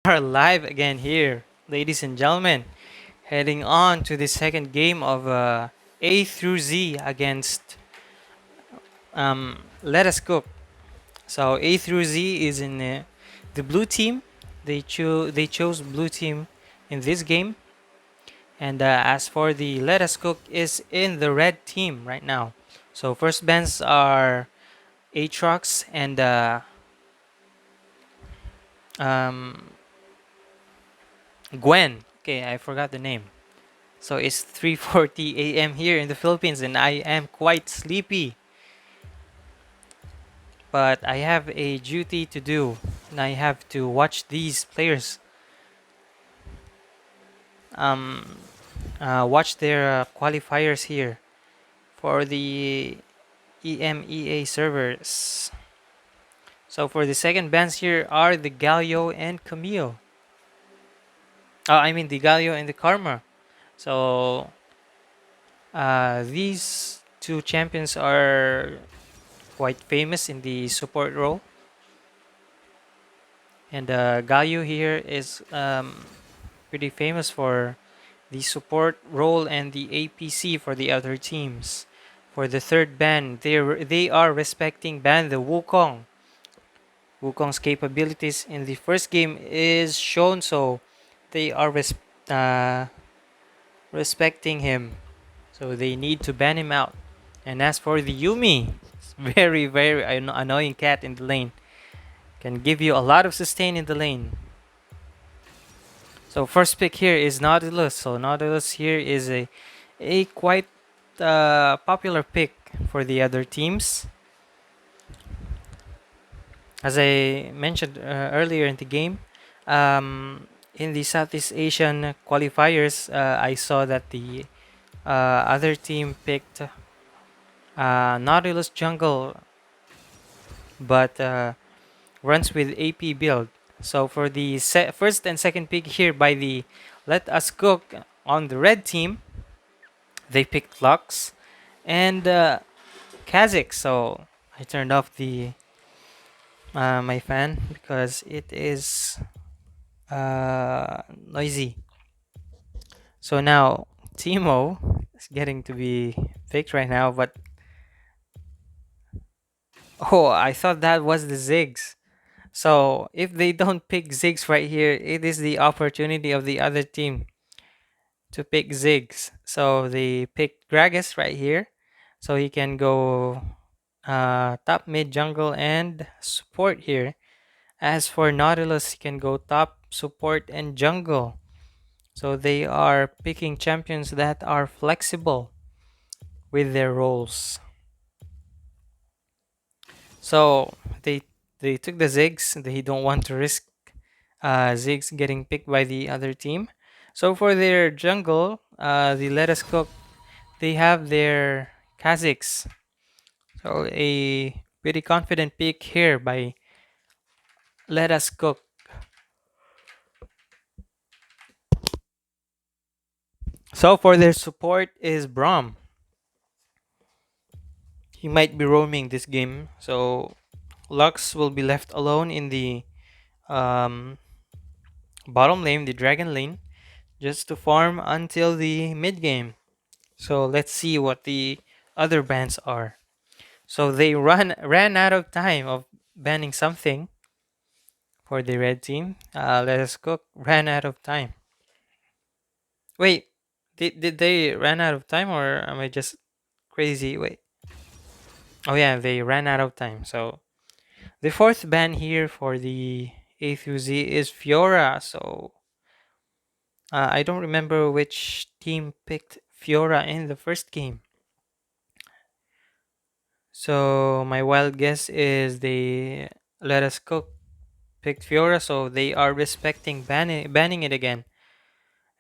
Are live again here, ladies and gentlemen. Heading on to the second game of A through Z against Let Us Cook. So A through Z is in the blue team. They chose blue team in this game, and as for the Let Us Cook is in the red team right now. So first bands are Aatrox and um, Gwen. Okay, I forgot the name. So it's 3:40 a.m. here in the Philippines and I am quite sleepy. But I have a duty to do and I have to watch these players um watch their qualifiers here for the EMEA servers. So for the second bands here are the Galio and Camille. I mean the Galio and the Karma. So these two champions are quite famous in the support role. And Galio here is pretty famous for the support role and the APC for the other teams. For the third ban, they are respecting ban the Wukong. Wukong's capabilities in the first game is shown, so they are uh, respecting him. So they need to ban him out. And as for the Yumi, it's very annoying cat in the lane. Can give you a lot of sustain in the lane. So first pick here is Nautilus. So Nautilus here is a quite popular pick for the other teams. As I mentioned earlier in the game, in the Southeast Asian qualifiers, I saw that the other team picked Nautilus jungle, but runs with AP build. So for the first and second pick here by the Let Us Cook on the red team, they picked Lux and Kazakh. So I turned off the my fan because it is noisy. So now Timo is getting to be picked right now, but oh, I thought that was the Ziggs. So if they don't pick Ziggs right here, it is the opportunity of the other team to pick Ziggs. So they picked Gragas right here. So he can go top mid jungle and support here. As for Nautilus, he can go top support and jungle. So they are picking champions that are flexible with their roles. So they took the Ziggs. They don't want to risk Ziggs getting picked by the other team. So for their jungle, the Let Us Cook, they have their Kazakhs. So a pretty confident pick here by Let Us Cook. So for their support is Braum. He might be roaming this game, so Lux will be left alone in the um, bottom lane, the dragon lane, just to farm until the mid game. So let's see what the other bans are. So they ran out of time of banning something for the red team. Let Us Cook ran out of time. Wait, did they ran out of time or am I just crazy? Wait. Oh yeah, they ran out of time. So the fourth ban here for the A through Z is Fiora. So I don't remember which team picked Fiora in the first game. So my wild guess is they Let Us Cook picked Fiora, so they are respecting banning it again.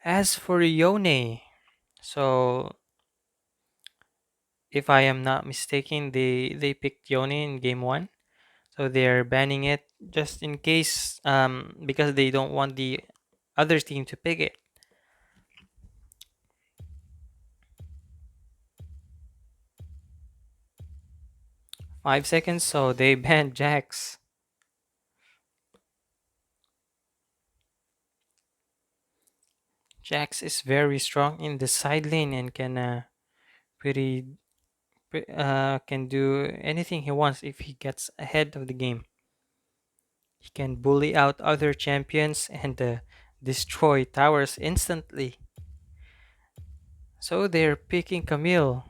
As for Yone, so if I am not mistaken, they picked Yone in game one. So they're banning it just in case, because they don't want the other team to pick it. 5 seconds, so they banned Jax. Jax is very strong in the side lane and can pretty can do anything he wants if he gets ahead of the game. He can bully out other champions and destroy towers instantly. So they're picking Camille.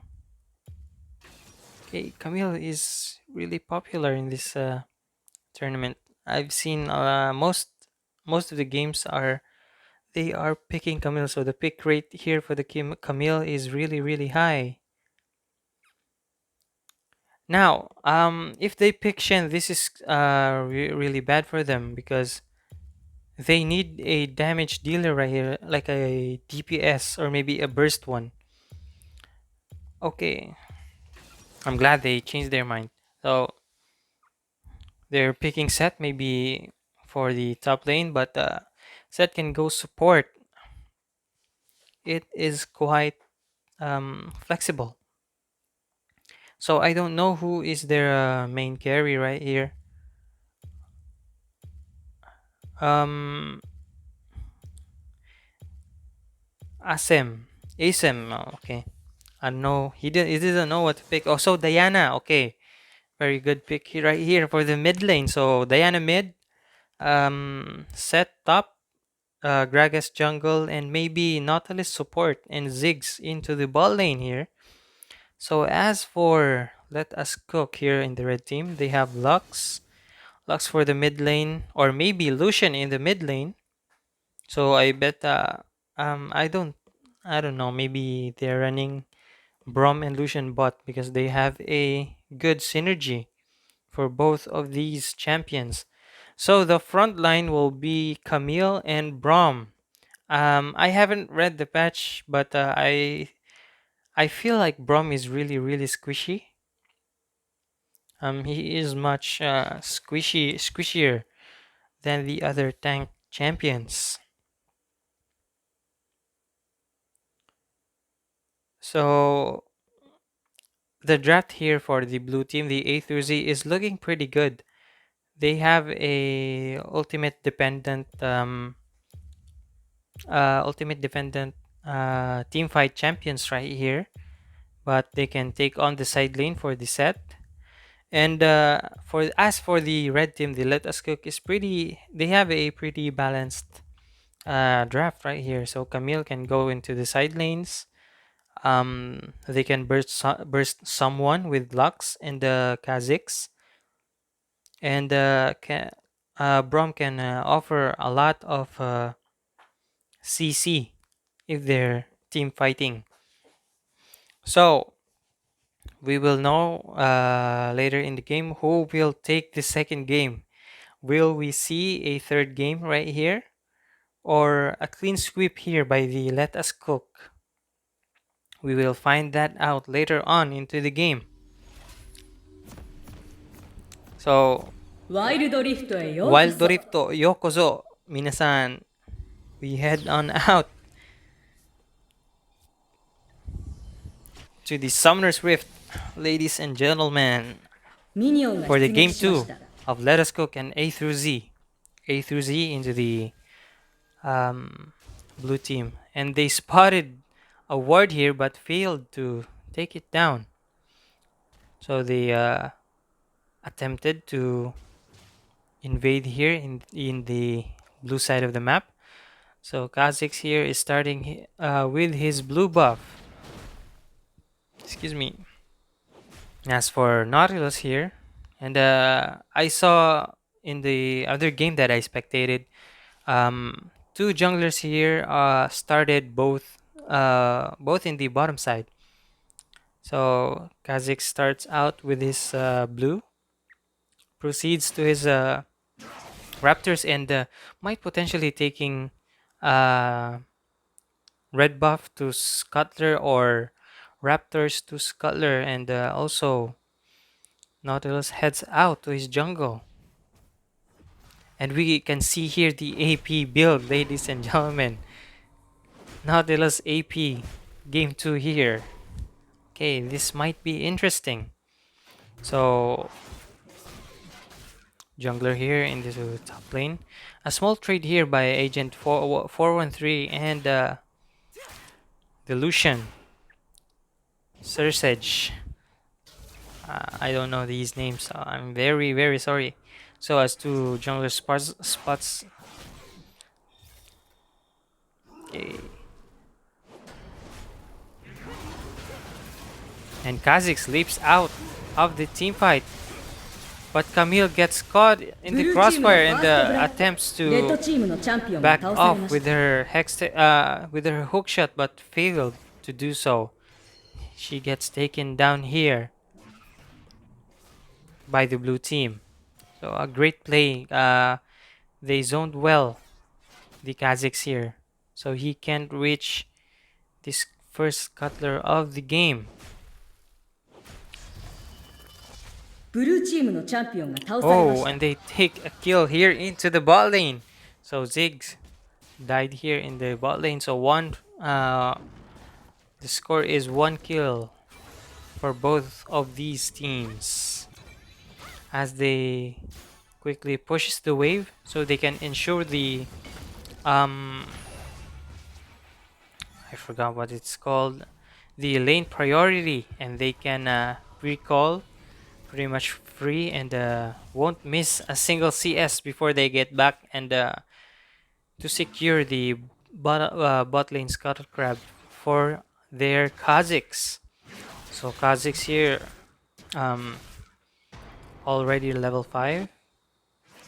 Okay, Camille is really popular in this tournament. I've seen most of the games are they are picking Camille, so the pick rate here for the Camille is really high. Now, if they pick Shen, this is really bad for them because they need a damage dealer right here, like a DPS or maybe a burst one. Okay, I'm glad they changed their mind. So they're picking Set maybe for the top lane, but Set can go support. It is quite flexible. So I don't know who is their main carry right here. Um, Asem. Oh, okay. I know he didn't know what to pick. Oh, so Diana. Okay, very good pick here, right here for the mid lane. So Diana mid, Set top, Gragas jungle, and maybe Nautilus support and Ziggs into the bot lane here. So as for Let Us Cook here in the red team, they have Lux for the mid lane, or maybe Lucian in the mid lane. So I bet I don't know, maybe they're running Brom and Lucian bot because they have a good synergy for both of these champions. So the front line will be Camille and Brom. I haven't read the patch, but I feel like Brom is really squishy. He is much squishier than the other tank champions. So the draft here for the blue team, the A through Z, is looking pretty good. They have a ultimate dependent team fight champions right here, but they can take on the side lane for the set. And for as for the red team, the Let Us Cook is pretty. They have a pretty balanced draft right here. So Camille can go into the side lanes. They can burst someone with Lux and the Kha'Zix, and Brom can offer a lot of CC if they're team fighting. So we will know later in the game who will take the second game. Will we see a third game right here, or a clean sweep here by the Let Us Cook? We will find that out later on into the game. So, Wild Rift Yokozo, minasan, we head on out to the Summoner's Rift, ladies and gentlemen, for the game 2 of Let Us Cook and A through Z. A through Z into the blue team. And they spotted a ward here but failed to take it down. So they attempted to invade here in the blue side of the map. So Kha'Zix here is starting with his blue buff. Excuse me. As for Nautilus here, and I saw in the other game that I spectated, two junglers here started both in the bottom side. So Kha'Zix starts out with his blue, proceeds to his Raptors, and might potentially taking uh, red buff to Scuttler or Raptors to Scuttler, and also Nautilus heads out to his jungle. And we can see here the AP build, ladies and gentlemen. Nautilus AP game 2 here. Okay, this might be interesting. So, jungler here in the top lane. A small trade here by Agent 413 and the Lucian, Sursage. I don't know these names, so I'm very, very sorry. So as to jungler spots. Okay. And Kha'Zix leaps out of the team fight. But Camille gets caught in the crossfire and attempts to back off with her with her hook shot, but failed to do so. She gets taken down here by the blue team. So a great play. They zoned well the Kazakhs here, so he can't reach this first cutler of the game. Oh, and they take a kill here into the bot lane. So Ziggs died here in the bot lane. So the score is 1 kill for both of these teams as they quickly pushes the wave so they can ensure the I forgot what it's called, the lane priority, and they can recall pretty much free and won't miss a single CS before they get back and to secure the bot lane scuttle crab for their Kazakhs. So Kazakhs here um, already level 5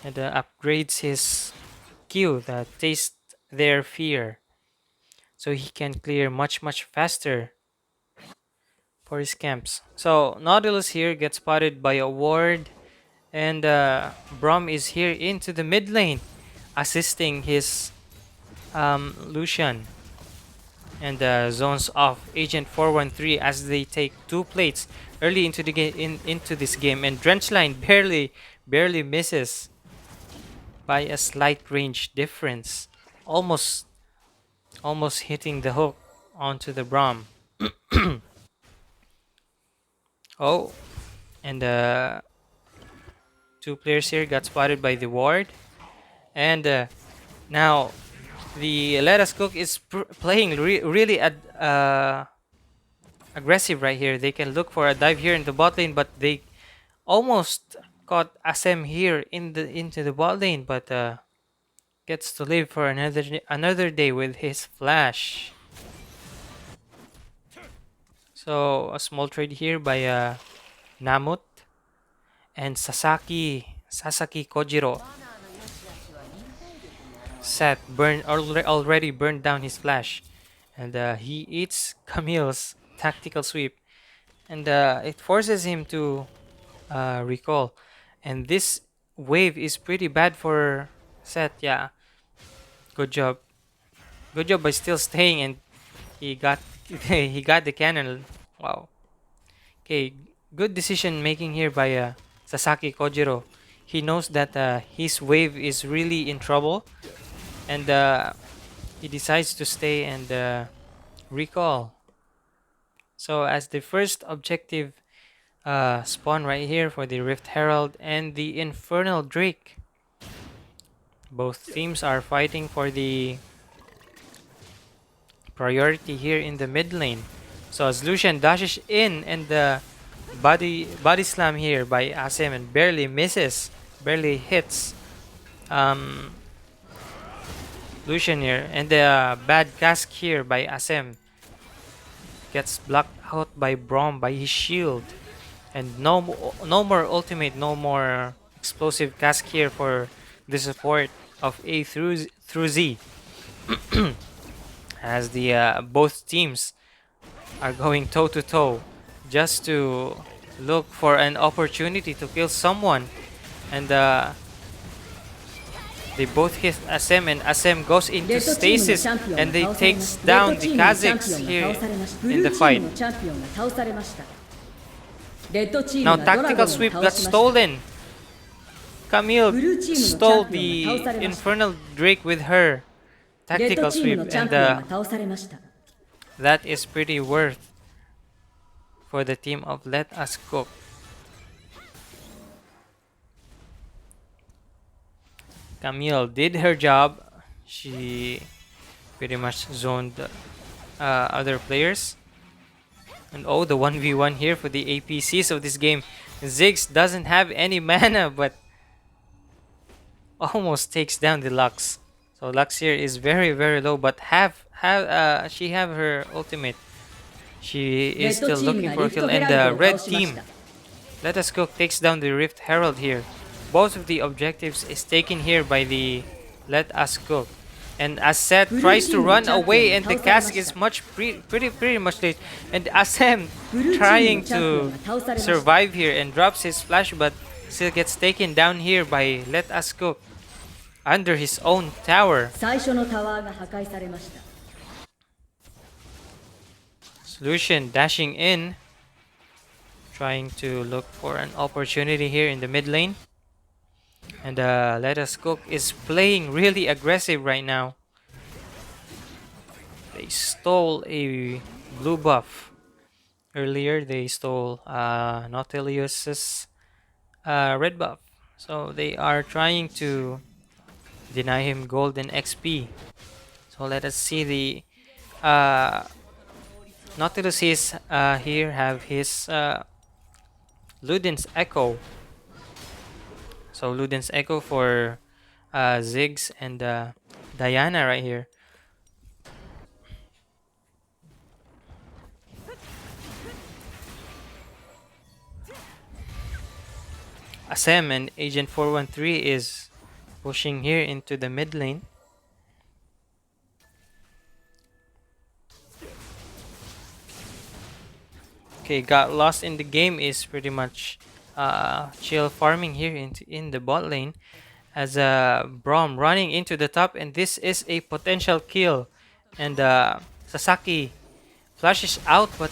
and upgrades his Q, the taste their fear, so he can clear much faster for his camps. So Nautilus here gets spotted by a ward, and Braum is here into the mid lane, assisting his Lucian, and zones off Agent 413 as they take 2 plates early into the game into this game, and Drenchline barely misses by a slight range difference, almost hitting the hook onto the Braum. Oh, and 2 players here got spotted by the ward, and now the Let Us Cook is playing really aggressive right here. They can look for a dive here in the bot lane, but they almost caught Asem here into the bot lane, but gets to live for another day with his flash. So a small trade here by Namut and Sasaki Kojiro. Seth already burned down his flash, and he eats Camille's tactical sweep, and it forces him to recall. And this wave is pretty bad for Seth. Yeah, good job by still staying, and he got he got the cannon. Wow. Okay, good decision making here by Sasaki Kojiro. He knows that his wave is really in trouble, and he decides to stay and recall. So as the first objective spawn right here for the Rift Herald and the Infernal Drake, both teams are fighting for the priority here in the mid lane. So as Lucian dashes in, and the body slam here by Asem and barely hits Lucian here, and the bad cask here by Asem gets blocked out by Braum by his shield, and no more ultimate, no more explosive cask here for the support of A through Z as the both teams are going toe to toe just to look for an opportunity to kill someone, and they both hit Asem, and Asem goes into stasis, and they takes down the Kazakhs here in the fight. Now tactical sweep got stolen. Camille stole the Infernal Drake with her tactical sweep, and that is pretty worth for the team of Let Us Cook. Camille did her job. She pretty much zoned other players. And oh, the 1v1 here for the APCs of this game. Ziggs doesn't have any mana, but almost takes down the Lux. So Lux here is very very low, but she have her ultimate. She is still looking for a kill, and the red team, Let Us Cook, takes down the Rift Herald here. Both of the objectives is taken here by the Let Us Cook. And Aset tries to run away, and the cask is pretty much late. And Asem trying to survive here and drops his flash, but still gets taken down here by Let Us Cook under his own tower. Solution dashing in, trying to look for an opportunity here in the mid lane. And Let Us Cook is playing really aggressive right now. They stole a blue buff. Earlier they stole Nautilus's red buff. So they are trying to deny him gold and XP. So let us see the Nautilus is here have his Luden's Echo. So Luden's Echo for Ziggs and Diana right here. Asem and Agent 413 is pushing here into the mid lane. Okay, got lost in the game is pretty much chill farming here in the bot lane as Braum running into the top, and this is a potential kill. And Sasaki flashes out but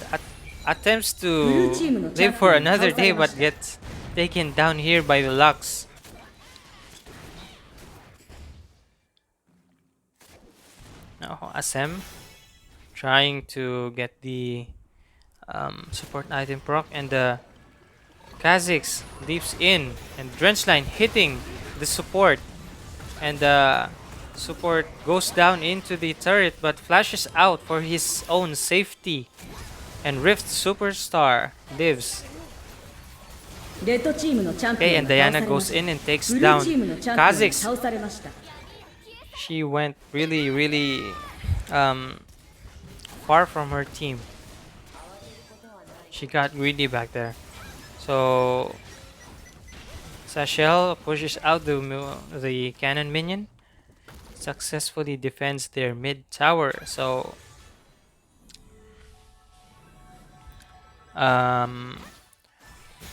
attempts to live for another day, but gets taken down here by the Lux. Now Asem trying to get the support item proc, and the Kha'Zix leaps in, and Drenchline hitting the support, and the support goes down into the turret but flashes out for his own safety, and Rift Superstar lives. Okay, and Diana goes in and takes down Kha'Zix. She went really far from her team. She got greedy back there. So Sashel pushes out the cannon minion, successfully defends their mid tower. So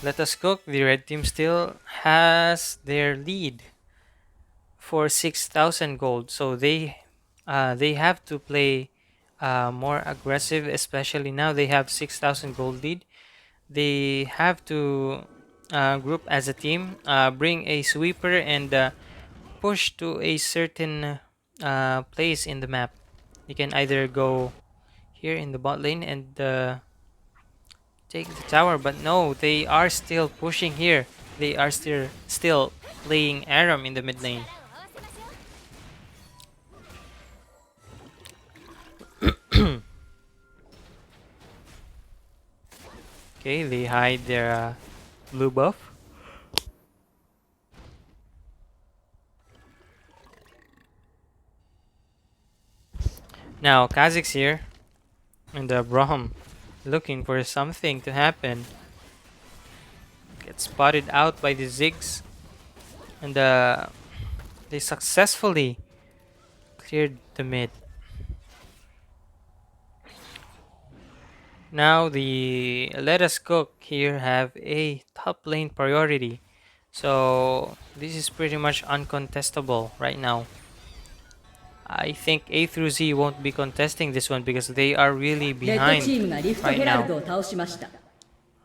Let Us Cook, the red team still has their lead for 6,000 gold. So they have to play more aggressive, especially now they have 6,000 gold lead. They have to group as a team, bring a sweeper, and push to a certain place in the map. You can either go here in the bot lane and take the tower, but no, they are still pushing here. They are still playing Aram in the mid lane. Okay, they hide their blue buff. Now Kha'Zix here, and Braum looking for something to happen. Gets spotted out by the Ziggs, and they successfully cleared the mid. Now the Let Us Cook here have a top lane priority, so this is pretty much uncontestable right now. I think A through Z won't be contesting this one because they are really behind right now.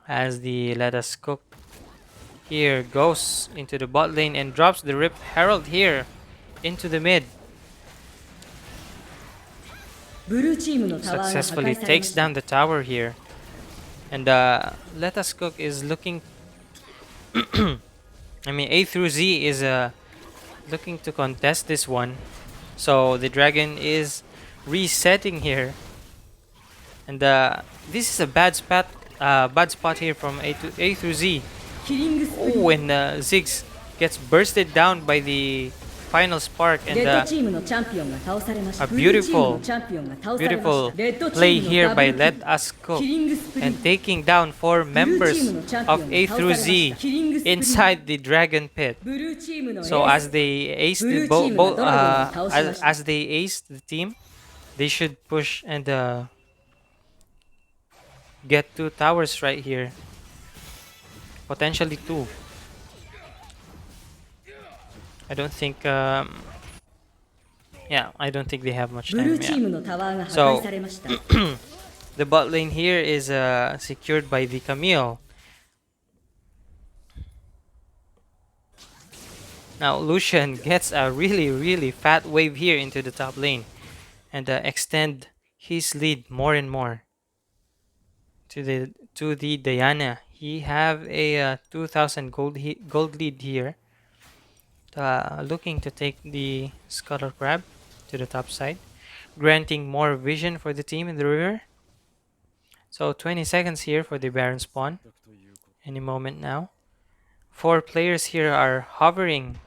As the Let Us Cook here goes into the bot lane and drops the Rift Herald here into the mid. Successfully takes down the tower here. And Let Us Cook is looking I mean A through Z is looking to contest this one. So the dragon is resetting here. And this is a bad spot here from A through Z. Oh, and Ziggs gets bursted down by the final spark, and a beautiful play here by Let Us Cook, and taking down 4 members of A through Z inside the dragon pit. So as they ace as they ace the team, they should push and get 2 towers right here, potentially 2. I don't think yeah, I don't think they have much time. Yeah. So the bot lane here is secured by the Camille. Now Lucian gets a really fat wave here into the top lane and extend his lead more and more to the Diana. He have a 2000 gold lead here. Looking to take the Scuttle Crab to the top side, granting more vision for the team in the river. So 20 seconds here for the Baron spawn. Any moment now. 4 players here are hovering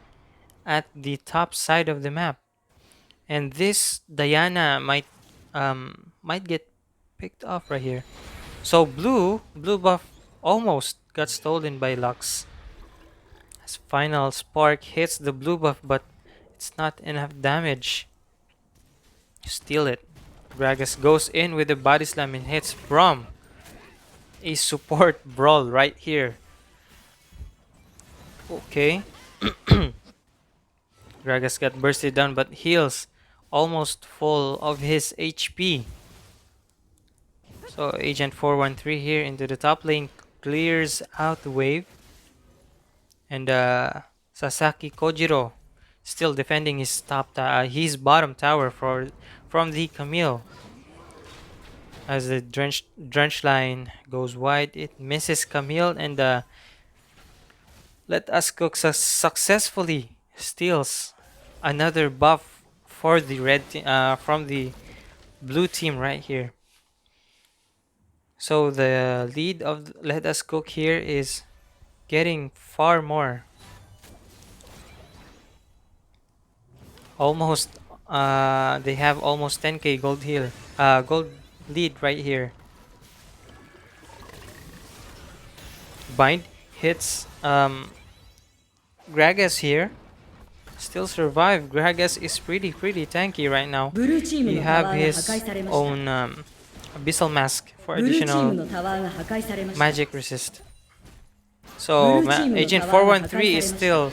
at the top side of the map, and this Diana might get picked off right here. So blue buff almost got stolen by Lux. As final spark hits the blue buff, but it's not enough damage. Steal it. Gragas goes in with the body slam and hits Braum. A support brawl right here. Okay. Gragas got bursted down but heals almost full of his HP. So Agent 413 here into the top lane clears out the wave. And Sasaki Kojiro still defending his his bottom tower from the Camille. As the drench line goes wide, it misses Camille, and Let Us Cook successfully steals another buff for the from the blue team right here. So the lead of Let Us Cook here is getting far more. Almost they have almost 10k gold lead right here. Bind hits Gragas here. Still survive. Gragas is pretty tanky right now. He have his own Abyssal Mask for additional magic resist. So Agent 413 is still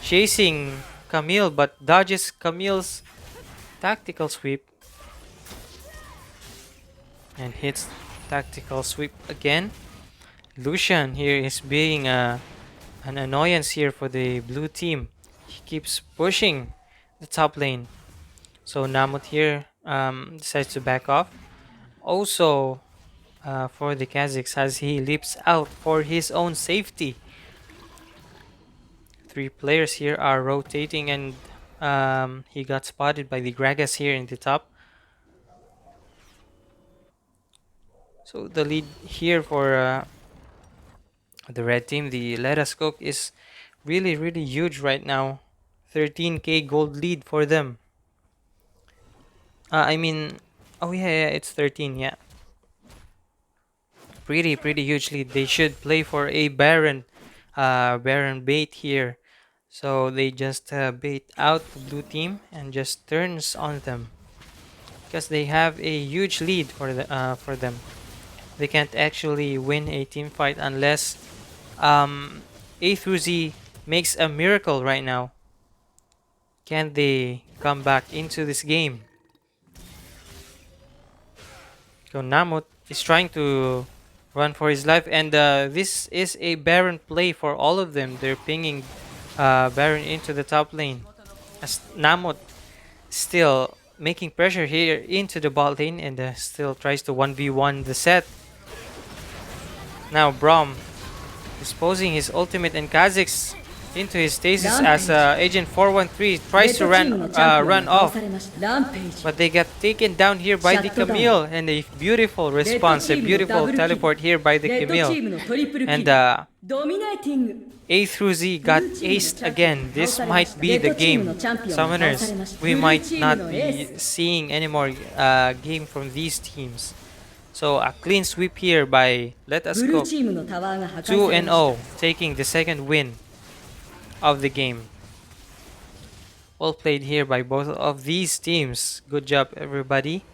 chasing Camille, but dodges Camille's tactical sweep and hits tactical sweep again. Lucian here is being an annoyance here for the blue team. He keeps pushing the top lane. So Namut here decides to back off. Also for the Kazakhs as he leaps out for his own safety. 3 players here are rotating, and he got spotted by the Gragas here in the top. So the lead here for the red team, the Let Us Cook, is really huge right now. 13k gold lead for them. I mean, oh yeah, it's 13, yeah. Pretty huge lead. They should play for a Baron bait here. So they just bait out the blue team and just turns on them because they have a huge lead for them. They can't actually win a team fight unless A through Z makes a miracle right now. Can they come back into this game? So Namut is trying to run for his life, and this is a Baron play for all of them. They're pinging Baron into the top lane as Namut still making pressure here into the bot lane, and still tries to 1v1 the set. Now Braum disposing his ultimate, and Kazakhs into his stasis as Agent 413 tries to run off, but they get taken down here by the Camille, and a beautiful response, a beautiful teleport here by the Camille, and A through Z got aced again. This might be the game, Summoners. We might not be seeing any more game from these teams. So a clean sweep here by Let Us Cook. 2-0, taking the second win of the game. Well played here by both of these teams. Good job, everybody.